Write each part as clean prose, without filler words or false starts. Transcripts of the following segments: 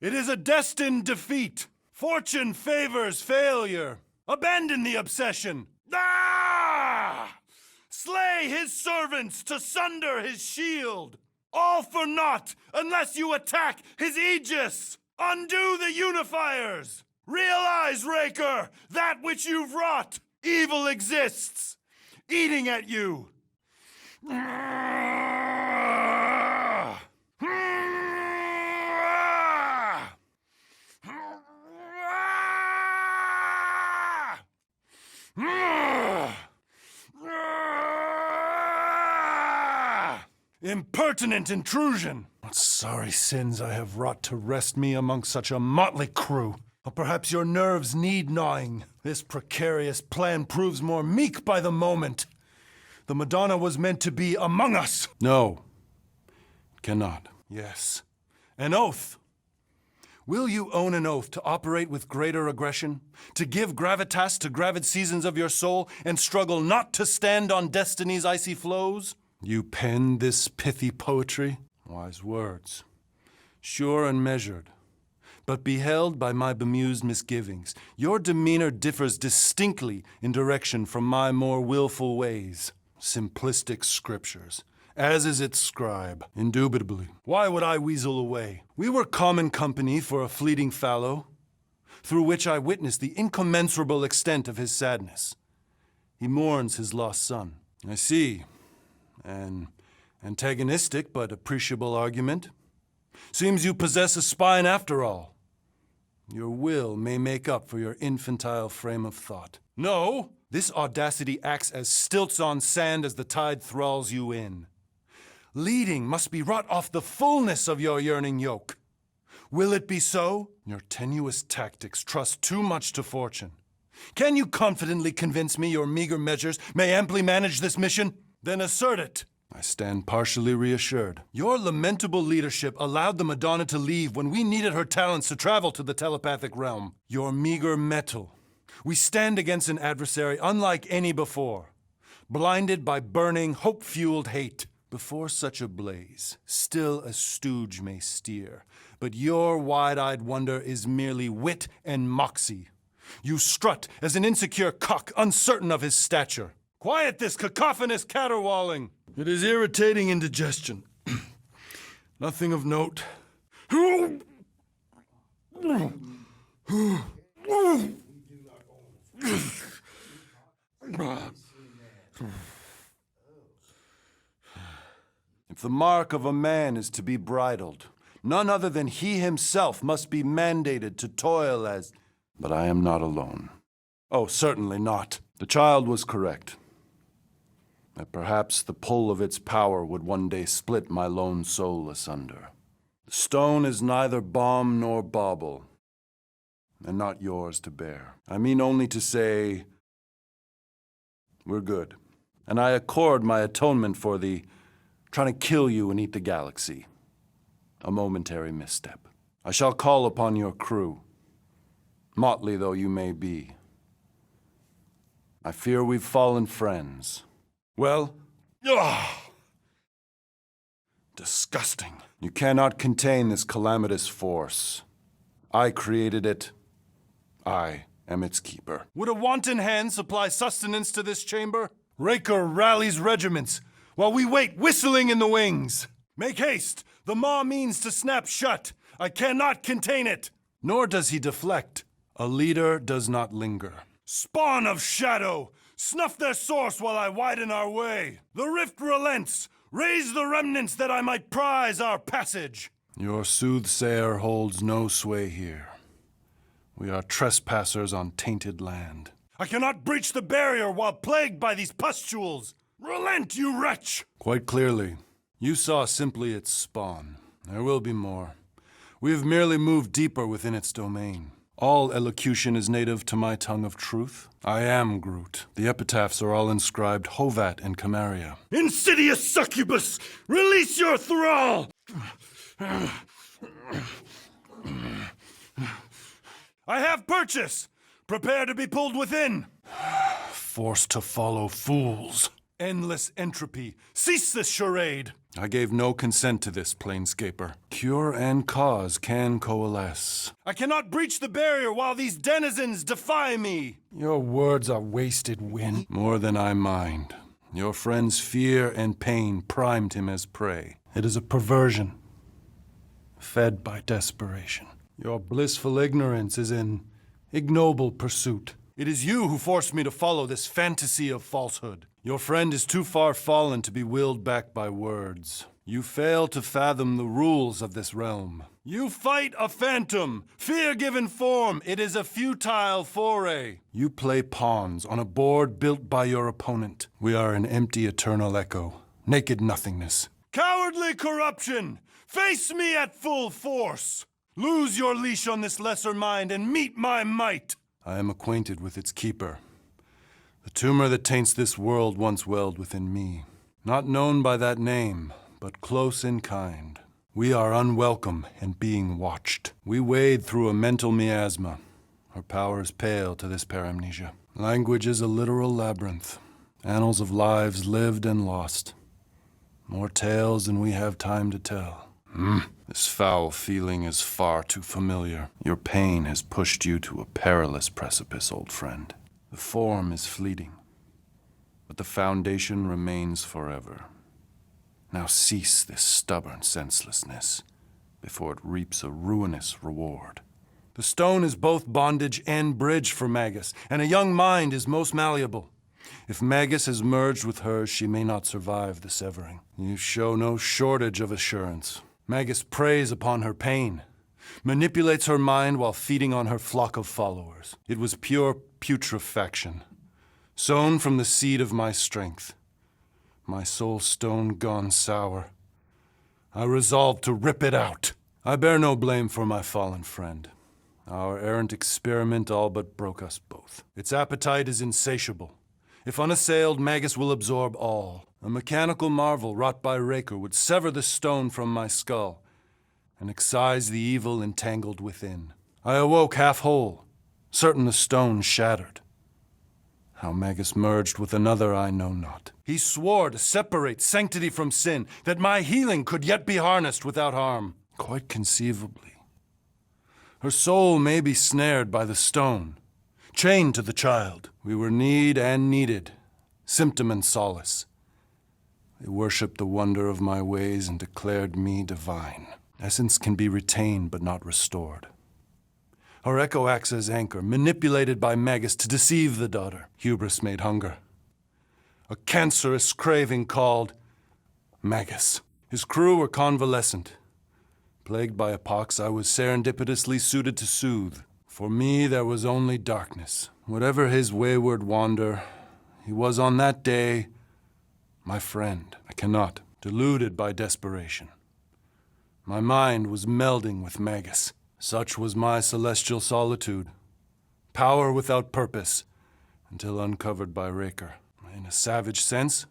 It is a destined defeat. Fortune favors failure. Abandon the obsession. Ah! Slay his servants to sunder his shield. All for naught unless you attack his aegis. Undo the unifiers. Realize, Raker, that which you've wrought. Evil exists, eating at you. Impertinent intrusion! What sorry sins I have wrought to wrest me among such a motley crew. Or perhaps your nerves need gnawing. This precarious plan proves more meek by the moment. The Madonna was meant to be among us. No, it cannot. Yes, an oath. Will you own an oath to operate with greater aggression? To give gravitas to gravid seasons of your soul and struggle not to stand on destiny's icy flows? You pen this pithy poetry? Wise words. Sure and measured. But beheld by my bemused misgivings, your demeanor differs distinctly in direction from my more willful ways. Simplistic scriptures, as is its scribe, indubitably. Why would I weasel away? We were common company for a fleeting fallow, through which I witnessed the incommensurable extent of his sadness. He mourns his lost son. I see. An antagonistic but appreciable argument. Seems you possess a spine after all. Your will may make up for your infantile frame of thought. No, this audacity acts as stilts on sand as the tide thralls you in. Leading must be wrought off the fullness of your yearning yoke. Will it be so? Your tenuous tactics trust too much to fortune. Can you confidently convince me your meager measures may amply manage this mission? Then assert it. I stand partially reassured. Your lamentable leadership allowed the Madonna to leave when we needed her talents to travel to the telepathic realm. Your meager mettle. We stand against an adversary unlike any before, blinded by burning, hope-fueled hate. Before such a blaze, still a stooge may steer, but your wide-eyed wonder is merely wit and moxie. You strut as an insecure cock uncertain of his stature. Quiet this cacophonous caterwauling. It is irritating indigestion. Nothing of note. If the mark of a man is to be bridled, none other than he himself must be mandated to toil as... But I am not alone. Oh, certainly not. The child was correct. That perhaps the pull of its power would one day split my lone soul asunder. The stone is neither balm nor bauble, and not yours to bear. I mean only to say, we're good. And I accord my atonement for the trying to kill you and eat the galaxy. A momentary misstep. I shall call upon your crew. motley though you may be. I fear we've fallen friends. Well? Disgusting. You cannot contain this calamitous force. I created it. I am its keeper. Would a wanton hand supply sustenance to this chamber? Raker rallies regiments, while we wait whistling in the wings. Make haste! The maw means to snap shut. I cannot contain it. Nor does he deflect. A leader does not linger. Spawn of shadow! Snuff their source while I widen our way. The rift relents. Raise the remnants that I might prize our passage. Your soothsayer holds no sway here. We are trespassers on tainted land. I cannot breach the barrier while plagued by these pustules. Relent, you wretch! Quite clearly. You saw simply its spawn. There will be more. We have merely moved deeper within its domain. All elocution is native to my tongue of truth. I am Groot. The epitaphs are all inscribed Hovat and Camaria. Insidious succubus! Release your thrall! I have purchase! Prepare to be pulled within! Forced to follow fools. Endless entropy. Cease this charade! I gave no consent to this, Planescaper. Cure and cause can coalesce. I cannot breach the barrier while these denizens defy me! Your words are wasted wind. More than I mind. Your friend's fear and pain primed him as prey. It is a perversion, fed by desperation. Your blissful ignorance is an ignoble pursuit. It is you who forced me to follow this fantasy of falsehood. Your friend is too far fallen to be willed back by words. You fail to fathom the rules of this realm. You fight a phantom, fear given form. It is a futile foray. You play pawns on a board built by your opponent. We are an empty eternal echo, naked nothingness. Cowardly corruption! Face me at full force! Lose your leash on this lesser mind and meet my might! I am acquainted with its keeper. The tumor that taints this world once welled within me. Not known by that name, but close in kind. We are unwelcome and being watched. We wade through a mental miasma. Our powers pale to this paramnesia. Language is a literal labyrinth. Annals of lives lived and lost. More tales than we have time to tell. This foul feeling is far too familiar. Your pain has pushed you to a perilous precipice, old friend. The form is fleeting, but the foundation remains forever. Now cease this stubborn senselessness before it reaps a ruinous reward. The stone is both bondage and bridge for Magus, and a young mind is most malleable. If Magus is merged with hers, she may not survive the severing. You show no shortage of assurance. Magus preys upon her pain, manipulates her mind while feeding on her flock of followers. It was pure putrefaction, sown from the seed of my strength. My soul stone gone sour. I resolved to rip it out. I bear no blame for my fallen friend. Our errant experiment all but broke us both. Its appetite is insatiable. If unassailed, Magus will absorb all. A mechanical marvel wrought by Raker would sever the stone from my skull and excise the evil entangled within. I awoke half whole, certain the stone shattered. How Magus merged with another I know not. He swore to separate sanctity from sin, that my healing could yet be harnessed without harm. Quite conceivably. Her soul may be snared by the stone, chained to the child. We were need and needed, symptom and solace. They worshipped the wonder of my ways and declared me divine. Essence can be retained but not restored. Our echo acts as anchor, manipulated by Magus to deceive the daughter. Hubris made hunger. A cancerous craving called Magus. His crew were convalescent. Plagued by a pox, I was serendipitously suited to soothe. For me, there was only darkness. Whatever his wayward wander, he was on that day my friend. I cannot, deluded by desperation. My mind was melding with Magus. Such was my celestial solitude. Power without purpose, until uncovered by Raker. In a savage sense,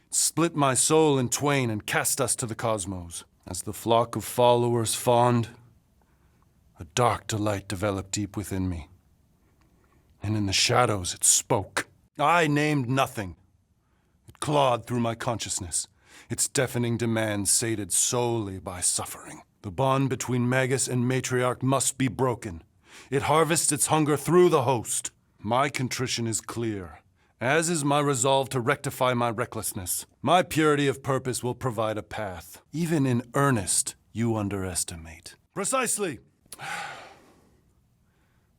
it split my soul in twain and cast us to the cosmos. As the flock of followers fawned, A dark delight developed deep within me, and in the shadows it spoke. I named nothing. It clawed through my consciousness, its deafening demands sated solely by suffering. The bond between Magus and Matriarch must be broken. It harvests its hunger through the host. My contrition is clear, as is my resolve to rectify my recklessness. My purity of purpose will provide a path. Even in earnest, you underestimate. Precisely.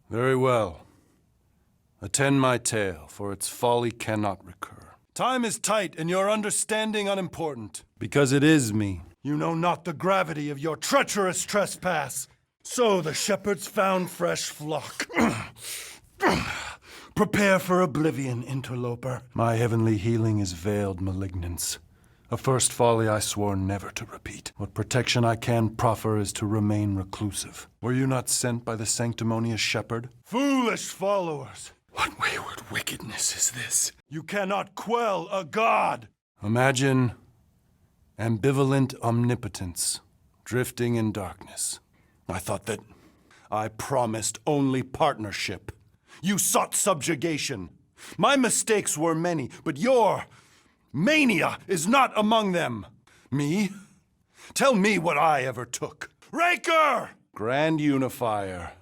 Very well. Attend my tale, for its folly cannot recur. Time is tight, and your understanding unimportant. Because it is me. You know not the gravity of your treacherous trespass. So the shepherds found fresh flock. Prepare for oblivion, interloper. My heavenly healing is veiled malignance. A first folly I swore never to repeat. What protection I can proffer is to remain reclusive. Were you not sent by the sanctimonious shepherd? Foolish followers! What wayward wickedness is this? You cannot quell a god! Imagine ambivalent omnipotence, drifting in darkness. I thought that I promised only partnership. You sought subjugation. My mistakes were many, but your mania is not among them. Me? Tell me what I ever took. Raker! Grand unifier.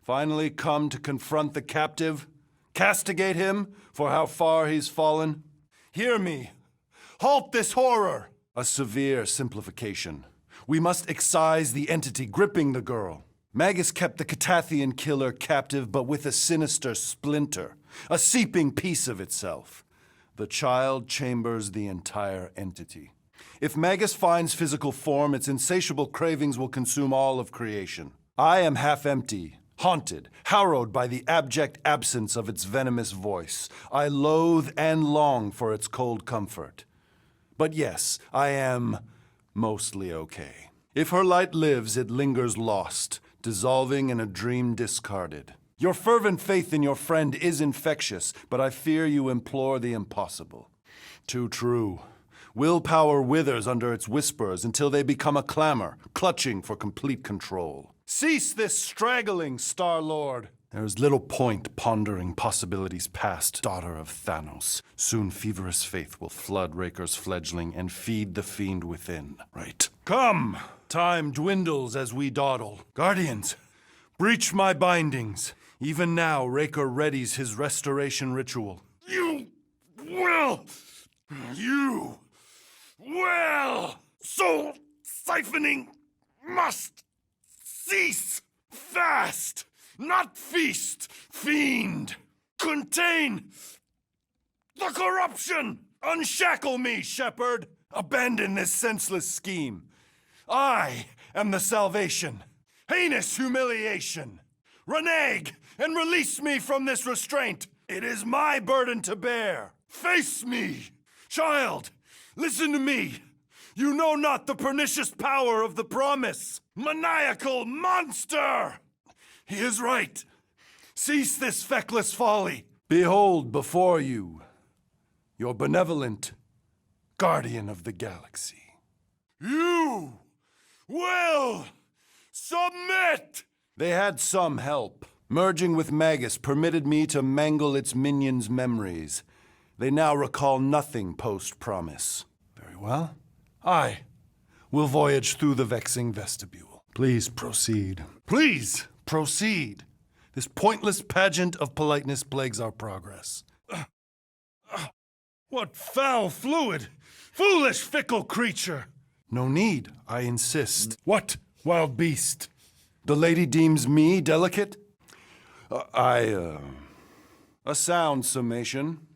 Finally come to confront the captive? Castigate him for how far he's fallen? Hear me. Halt this horror! A severe simplification. We must excise the entity gripping the girl. Magus kept the Catathian killer captive, but with a sinister splinter, a seeping piece of itself. The child chambers the entire entity. If Magus finds physical form, its insatiable cravings will consume all of creation. I am half empty, haunted, harrowed by the abject absence of its venomous voice. I loathe and long for its cold comfort. But yes, I am mostly okay. If her light lives, it lingers lost, dissolving in a dream discarded. Your fervent faith in your friend is infectious, but I fear you implore the impossible. Too true. Willpower withers under its whispers until they become a clamor, clutching for complete control. Cease this straggling, Star-Lord! There is little point pondering possibilities past, daughter of Thanos. Soon feverous faith will flood Raker's fledgling and feed the fiend within. Right. Come! Time dwindles as we dawdle. Guardians, breach my bindings. Even now, Raker readies his restoration ritual. You will! Soul siphoning must cease! Fast! Not feast, fiend! Contain the corruption! Unshackle me, shepherd! Abandon this senseless scheme. I am the salvation. Heinous humiliation. Renege and release me from this restraint. It is my burden to bear. Face me. Child, listen to me. You know not the pernicious power of the promise. Maniacal monster! He is right. Cease this feckless folly. Behold before you, your benevolent guardian of the galaxy. You will submit! They had some help. Merging with Magus permitted me to mangle its minions' memories. They now recall nothing post-promise. Very well. I will voyage through the vexing vestibule. Please proceed. Please proceed. This pointless pageant of politeness plagues our progress. What foul fluid! Foolish, fickle creature! No need, I insist. What, wild beast? The lady deems me delicate? A sound summation.